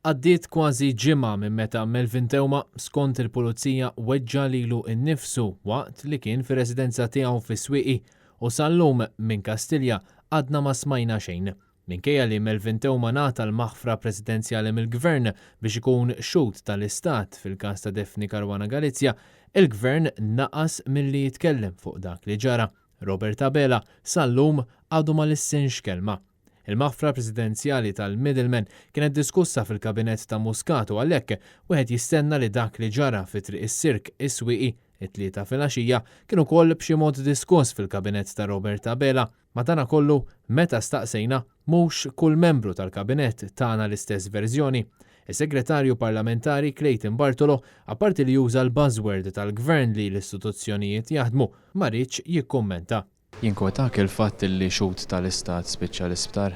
Għaddiet kważi ġimgħa minn meta Melvin Teuma skont il-pulizija weġġa' lilu nnifsu waqt li kien fir-residenza tiegħu fis-Swieqi u sal-lum minn Kastilja għadna ma smajna xejn. Minkejja li Melvin Teuma ngħata l-maħfra presidenzjali mill-Gvern biex ikun xhud tal-Istat fil-każ ta' Daphne Caruana Galizia, il-Gvern naqas milli jitkellem fuq dak li ġara. Robert Abela sal-lum għadu ma lissinx kelma. Il-maħfra presidenzjali tal-Middleman kienet diskussa fil-kabinet ta' Muscat u għalhekk wieħed jistenna li dak li ġara fi triq is-sirk is-Swieqi it-tlieta filgħaxija kien ukoll b'xi mod diskuss fil-kabinet ta' Robert Abela. Madankollu meta staqsejna mhux kull membru tal-kabinet tagħna l-istess verżjoni. Is-Segretarju Parlamentari Clayton Bartolo, apparti li juża l-buzzword tal-Gvern li l-istituzzjonijiet jaħdmu, ma rridx jikkummenta. Jinkwetak il-fatt li xhud tal-Istat spiċċa l-isptar?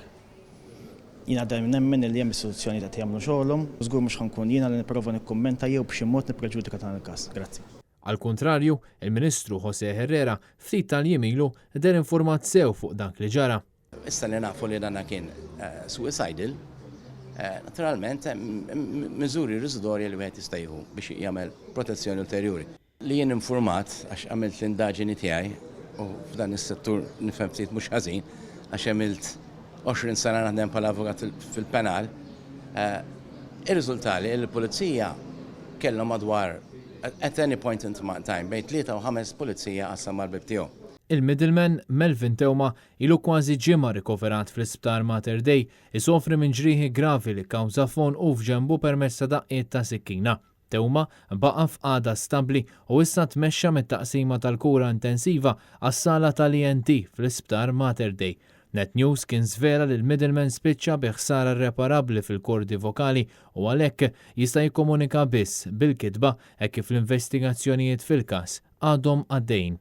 Jiena dejjem nemmen li hemm istituzzjonijiet qed jagħmlu xogħolhom, u żgur mhux ħankun jiena li nipprova nikkummenta jew b'xi mod nippreġudika dan il-każ. Grazzi. Al-kontrarju, il-Ministru José Herrera ftit tal-jiem ilu der informat sew fuq dak li ġara. Issa li nafu li dana kien suicidal, naturalment miżuri riżidorji li wieħed jista' jieħu biex jagħmel protezzjoni ulterjuri. Li jien informat għax għamilt l-indaġini tiegħi u f'dan is-settur nifhem ftit mhux ħażin għax għamilt 20 sena naħdem bħala avukat fil-penal. Ir-riżultali l-pulizija kellhom madwar at any point in time bejn 3 u 5 pulizija qassam mal-bib tiegħu. Il-Middleman Melvin Teuma ilu kważi ġimgħa rikoverat fl-isptar Mater Dei isofri minn ġrieħi gravi li kkawża fon u f'ġenbu permezz ta' daqqiet ta' sikkina. Teuma baqa' f'qagħda stabbli u issa tmexxa mit-taqsima tal-kura intensiva għas-sala tal-ENT fl-isptar Mater Dei. Net News kien żvela li l-Middleman spiċċa bi ħsara irreparabbli fil-kordi vokali u għalhekk jista' jikkomunika biss bil-kitba hekk kif l-investigazzjonijiet fil-każ għadhom għaddejjin.